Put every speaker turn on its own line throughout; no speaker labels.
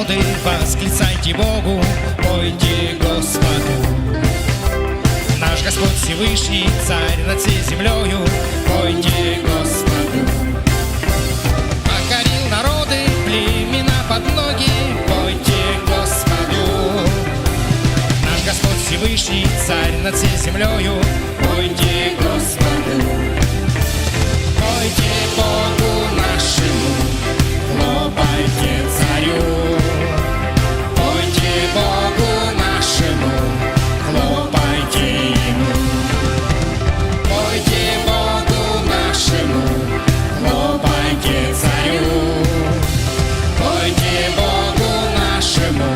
народы, восклицайте Богу, пойте Господу. Наш Господь Всевышний, Царь над всей землею, пойте Господу. Покорил народы, племена под ноги, пойте Господу. Наш Господь Всевышний, Царь над всей землею, пойте Господу. Пойте Богу нашему, хлопайте Царю. Пойте Богу нашему, хлопайте Ему. Пойте Богу нашему, хлопайте Царю. Пойте Богу нашему,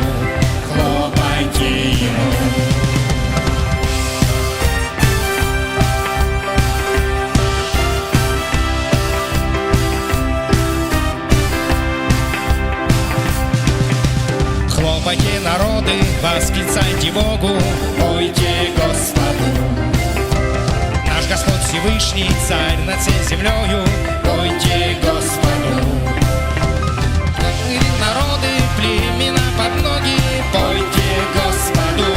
хлопайте Ему. Хлопайте народы, восклицайте Богу, пойте Господу. Наш Господь Всевышний, Царь над всей землею, пойте Господу. Народы, племена под ноги, пойте Господу.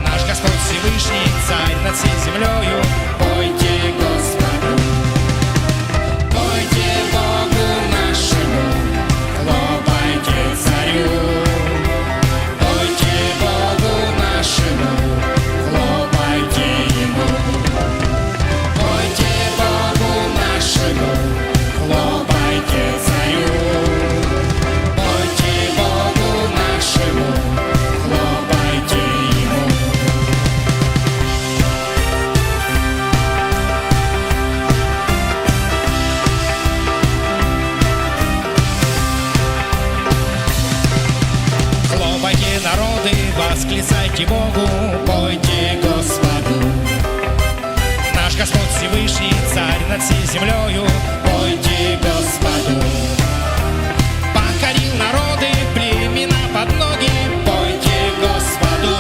Наш Господь Всевышний, Царь над всей землею, пойте Господу. Пойте Богу нашему, хлопайте Царю. Пойте Богу нашему, хлопайте Ему. Пойте Богу нашему, хлопайте Царю. Пойте Богу нашему, хлопайте Ему. Хлопайте народы, восклицайте Богу, пойте Господу. Наш Господь Всевышний, Царь над всей землею, пойте Господу. Покорил народы, племена под ноги, пойте Господу.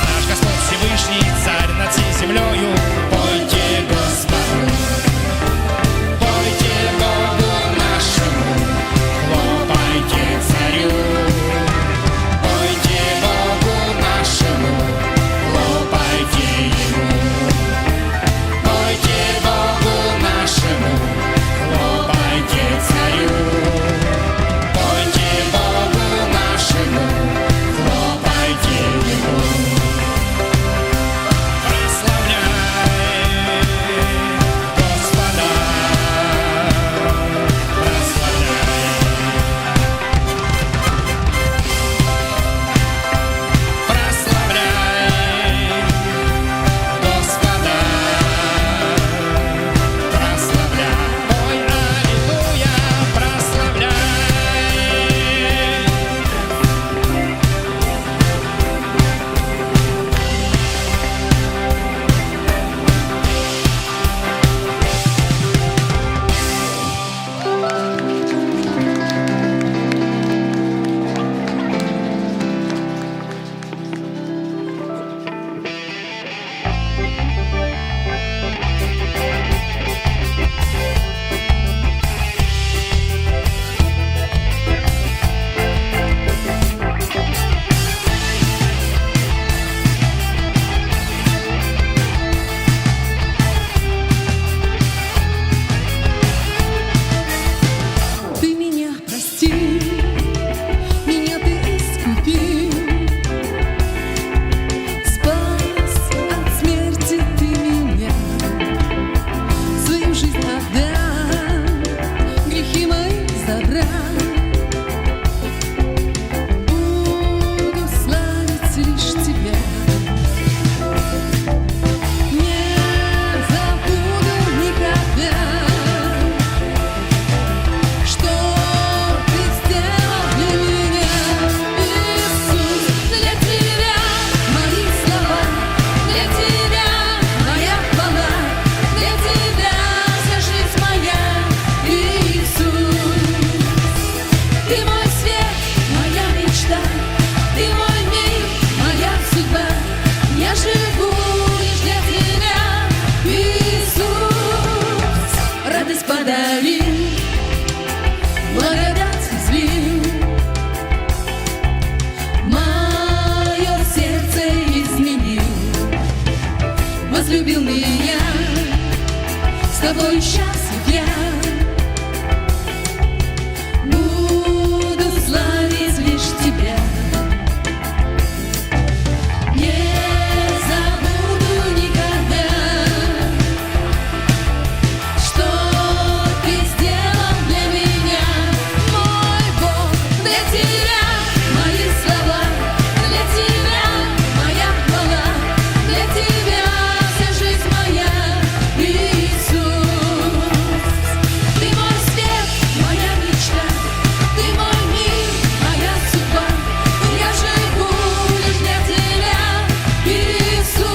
Наш Господь Всевышний, Царь над всей землею, пойте Господу. Пойте Богу нашему, хлопайте Царю. Пойте Богу нашему, хлопайте Ему. Пойте Богу нашему,
тобой счастлив я. Буду славить лишь тебя. Не забуду никогда, что ты сделал для меня, мой Бог. Для тебя мои слова, для тебя моя хвала, для тебя вся жизнь моя, Иисус. Ты мой свет, моя мечта, ты мой мир, моя судьба. Я живу лишь для тебя, Иисус.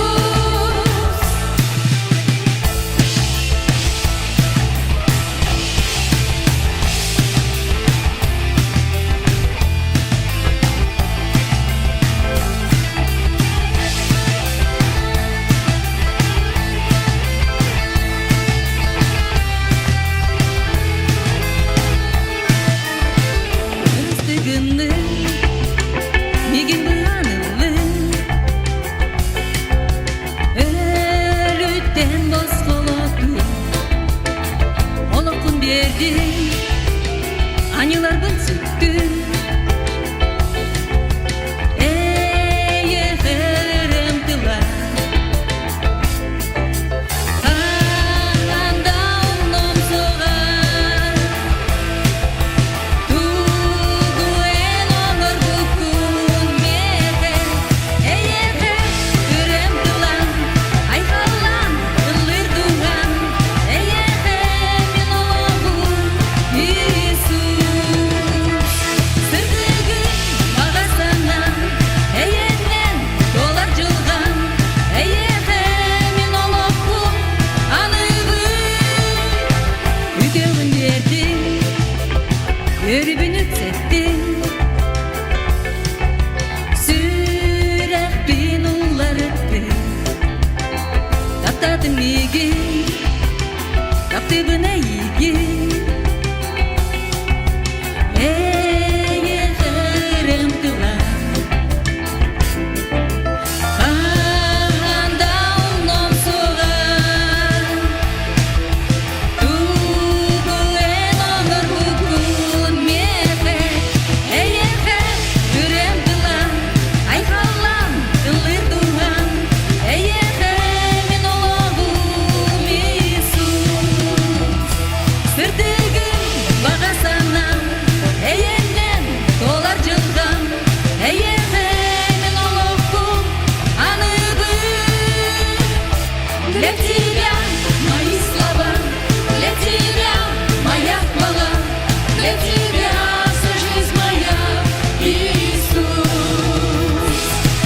Ыстыгынның, мигин бұянылың, өлүттен босқолоту, олықын бердің, аниларбын сүттің. Эйехерім тыла, аңанда ұлым соғар, тугуэн оңыр бүкін меге. Эйехер үрем тылан, айхалан ылыр дуған. Эйехер мен олығын, Иисус. Сырдығын бағасынан, эйеннен долар жылған. Эйехер мен олығын, анығын. Үтеуін бердің, өрбін өтсеттің. Сүрәкпен ұллар өттің. Таптадың мегін, таптыбын әйгін. Эйехерім тылан, аңанда ұлым соғар. Тугуэн оңыр бүкін меге. Эйехер үрем тылан, айхалан ылыр дуған. Эйехер мен олығым, Иисус. Сырдығын бағасынан, эйеннен долар жылған. Эйехер мен олығым, анығын. Для тебя мои слова, для тебя моя хвала, для тебя вся жизнь моя, Иисус.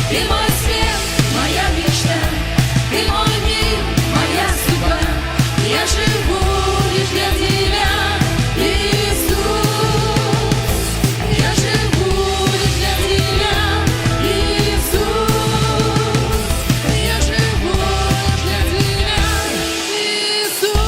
Ты мой свет, моя мечта, ты мой мир, моя судьба. Я живу лишь для тебя, Иисус. Я живу лишь для тебя, Иисус. Я живу лишь для тебя, Иисус.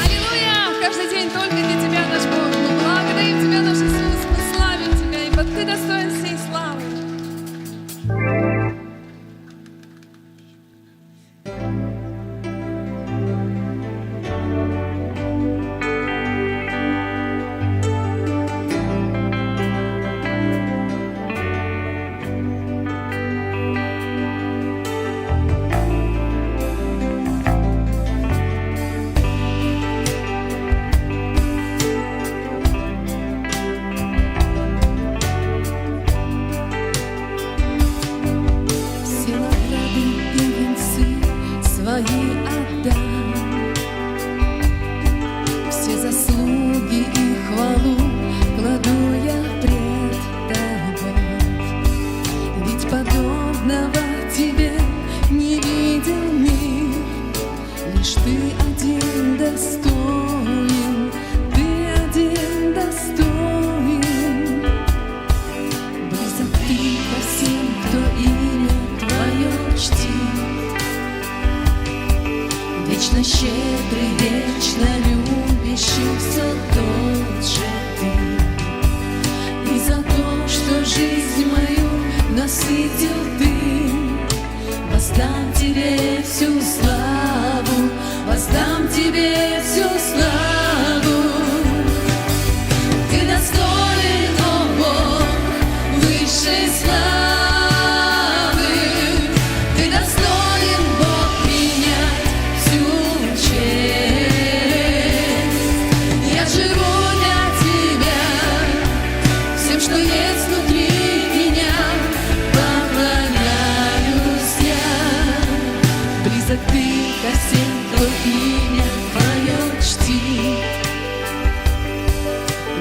Аллилуйя! Каждый день только для Тебя, наш Бог. Мы благодарим Тебя, наш Иисус, мы славим Тебя, ибо Ты достоин всей славы.
Вечно щедрый, вечно любящий, все тот же ты. И за то, что жизнь мою насытил ты, воздам тебе всю славу, воздам тебе всю славу. Ты достоин, о Бог, высшей славы. Ты достоин, Бог, принять всю честь. Я живу для тебя, всем, что есть внутри меня, поклоняюсь я. Близок ты ко всем, кто имя твое чтит.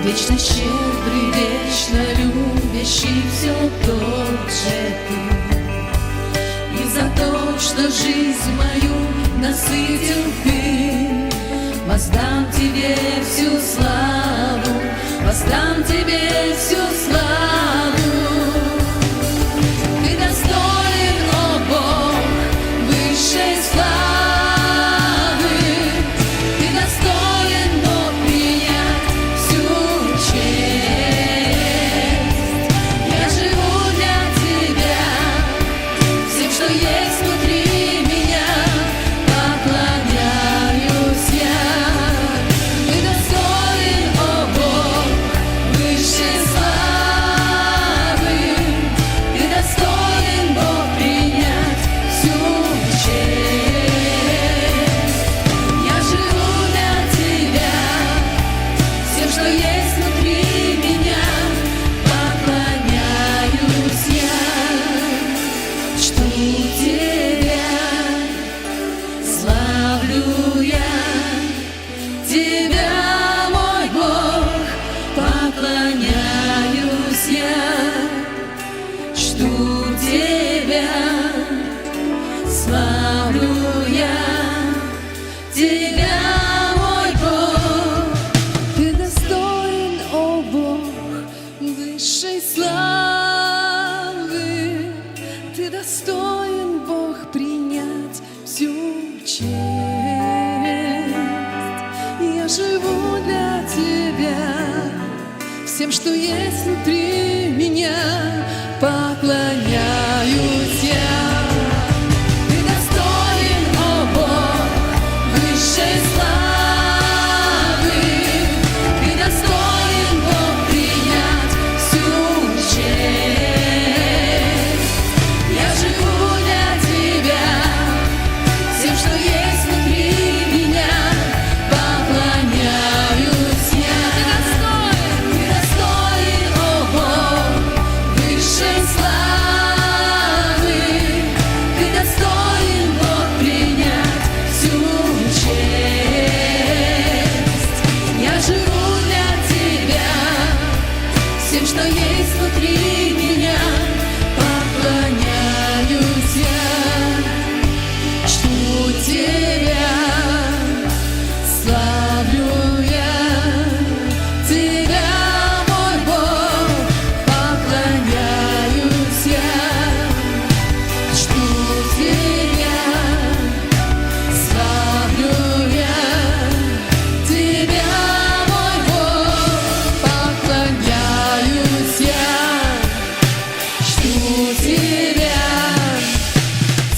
Вечно щедрый, вечно любящий, все тот же ты. И за то, что жизнь мою насытил ты, воздам тебе всю славу, воздам тебе всю славу. Ты достоин, о Бог, высшей славы. Ты достоин, Бог, принять всю честь. Я живу для тебя, всем, что есть внутри меня, поклоняюсь я. Ты достоин, о Бог, высшей славы. Ты достоин, Бог, принять всю честь. Я живу для тебя, всем, что есть внутри меня, поклоняюсь я. Чту тебя, славлю я тебя, мой Бог, поклоняюсь я. Чту тебя, славлю я тебя, мой Бог. Ты достоин, о Бог, высшей славы. Ты достоин, Бог, принять всю честь. Я живу для тебя, всем, что есть внутри меня, поклоняюсь я. Ты достоин, о Бог, высшей славы. Ты достоин, Бог, принять всю честь. Я живу для тебя, всем, что есть внутри меня, поклоняюсь я. Ты достоин, о Бог, высшей славы. Ты достоин, Бог, принять всю честь. Я живу для тебя, всем, что есть внутри меня, поклоняюсь я. Чту тебя, славлю я тебя, мой Бог, поклоняюсь я. Чту тебя, славлю я тебя, мой Бог, поклоняюсь я. Чту тебя,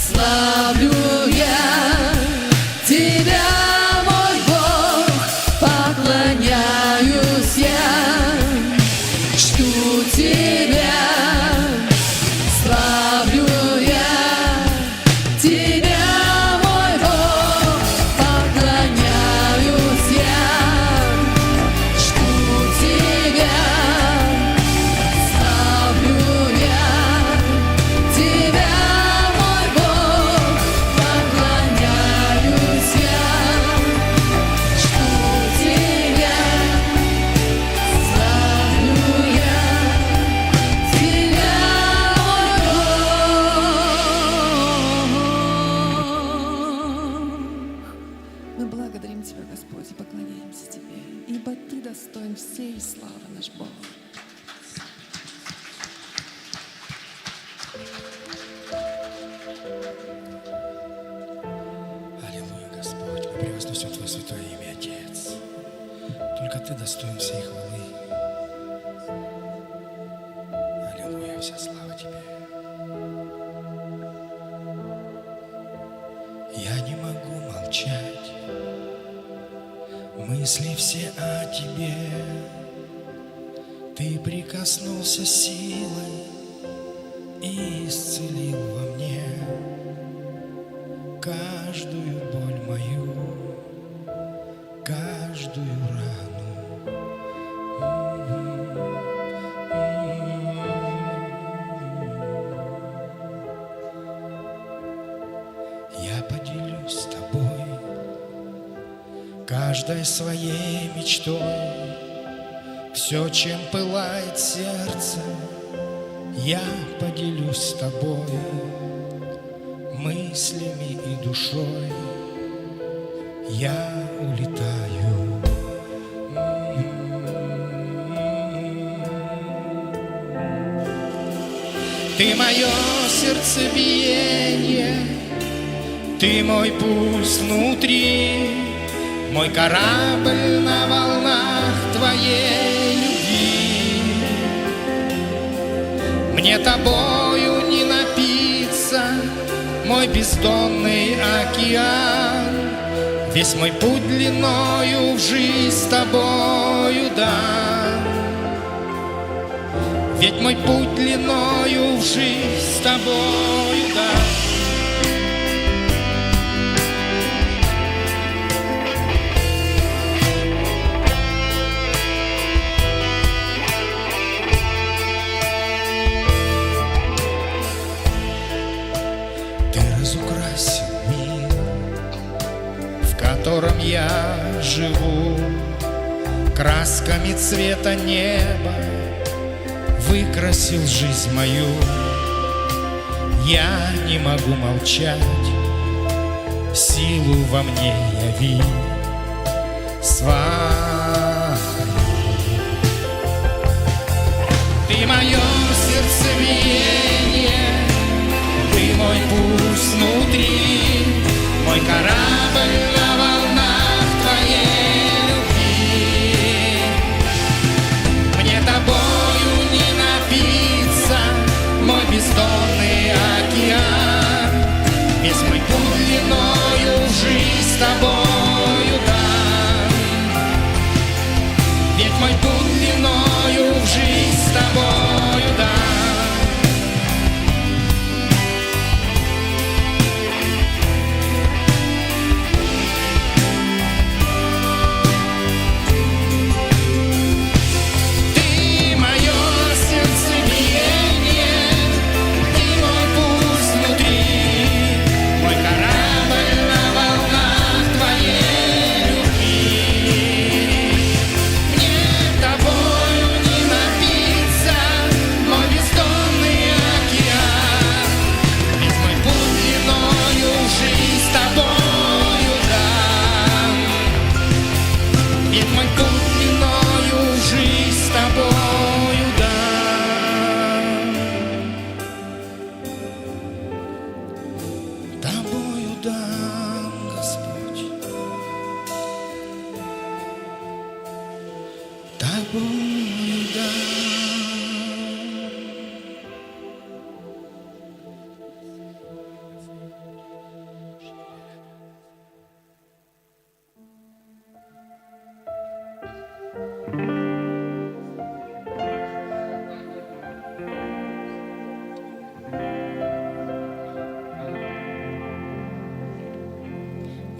славлю я тебя, мой Бог, поклоняюсь я. Чту тебя, славлю я тебя, мой Бог, поклоняюсь я. Чту тебя, славлю я тебя, мой Бог, поклоняюсь я. Чту тебя, славлю я
достоин всей славы наш Бог.
Аллилуйя, Господь. вознесем Твое святое имя, Отец. Только Ты достоин всей хвалы. Аллилуйя, вся слава Тебе. Я не могу молчать, мысли все о Тебе. Ты прикоснулся силой и исцелил во мне каждую боль мою, каждую рану. Я поделюсь с Тобой каждой своей мечтой. Все, чем пылает сердце, я поделюсь с Тобой мыслями и душой. Я улетаю. Ты мое сердцебиение, Ты мой пульс внутри, мой корабль на волнах Твоей любви. Мне Тобою не напиться, мой бездонный океан. Весь мой путь длиною в жизнь с Тобою дан. Ведь мой путь длиною в жизнь с Тобою дан. Разукрасил мир, в котором я живу, красками цвета неба выкрасил жизнь мою. Я не могу молчать, силу во мне яви свою. Ты мое сердцебиение, Ты мой пульс внутри, мой корабль на волнах Твоей любви. Мне Тобою не напиться, мой бездонный океан. Весь мой путь длиною в жизнь с Тобою дан. Ведь мой путь длиною в жизнь с Тобою дан.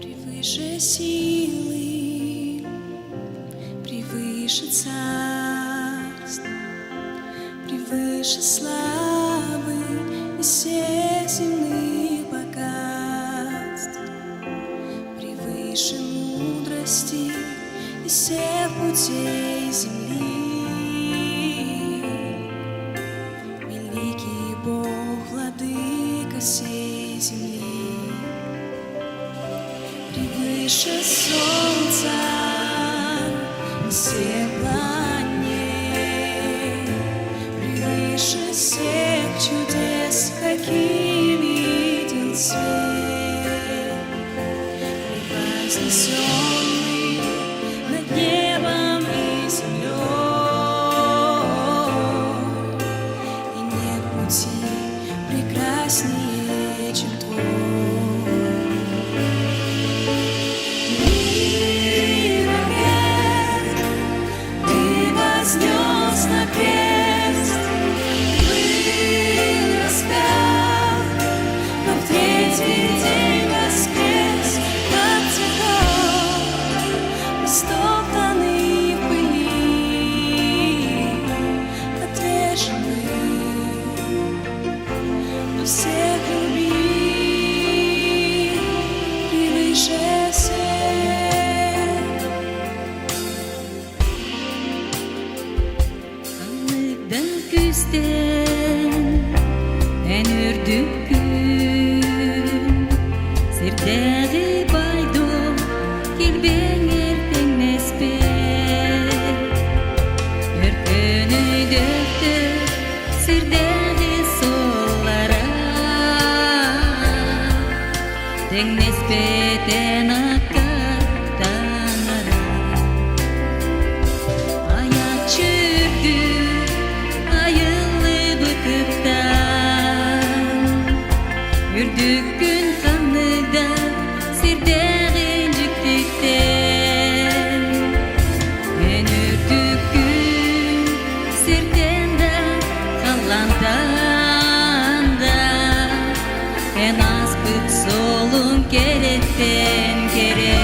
Превыше силы, превыше царств, превыше славы и всех земных богатств, превыше мудрости и всех путей земли. Великий Бог, владыка всей земли. Превыше солнца и всех планет, превыше всех чудес, какие видел свет. Превознесен
nispeten akıtanlara ayak çırptı ayılı bıkıptan ürdük gün kanıda sirdeğin cüktükten en ürdük gün sirden de kalandan da en az bık solun gerekten gerek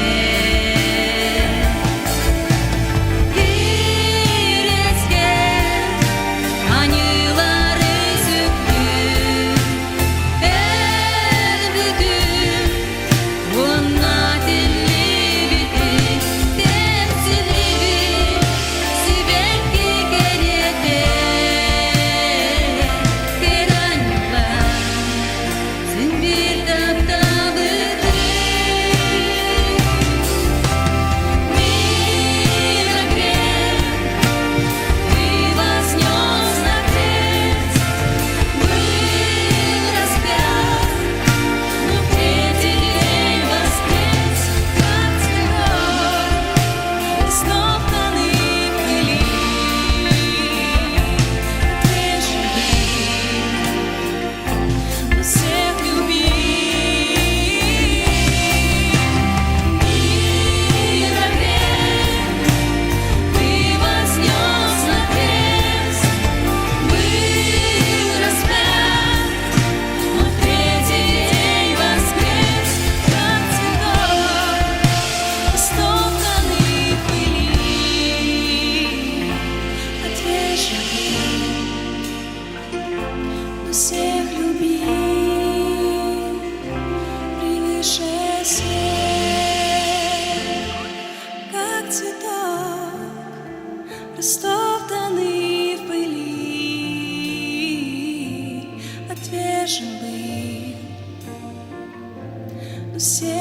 bir esken anıları söktü el bütün ona dilli bitti temsili bir sibelki gerete keranlar sen bir daptalıdır всех любить. Мир опять ты вознес на крест, был распят, но в третий день воскрес, как цветок, растоптанный в пыли, отверженный. Но всех любил превыше всех, как цветок, растоптанный в пыли, отвержен был, но всех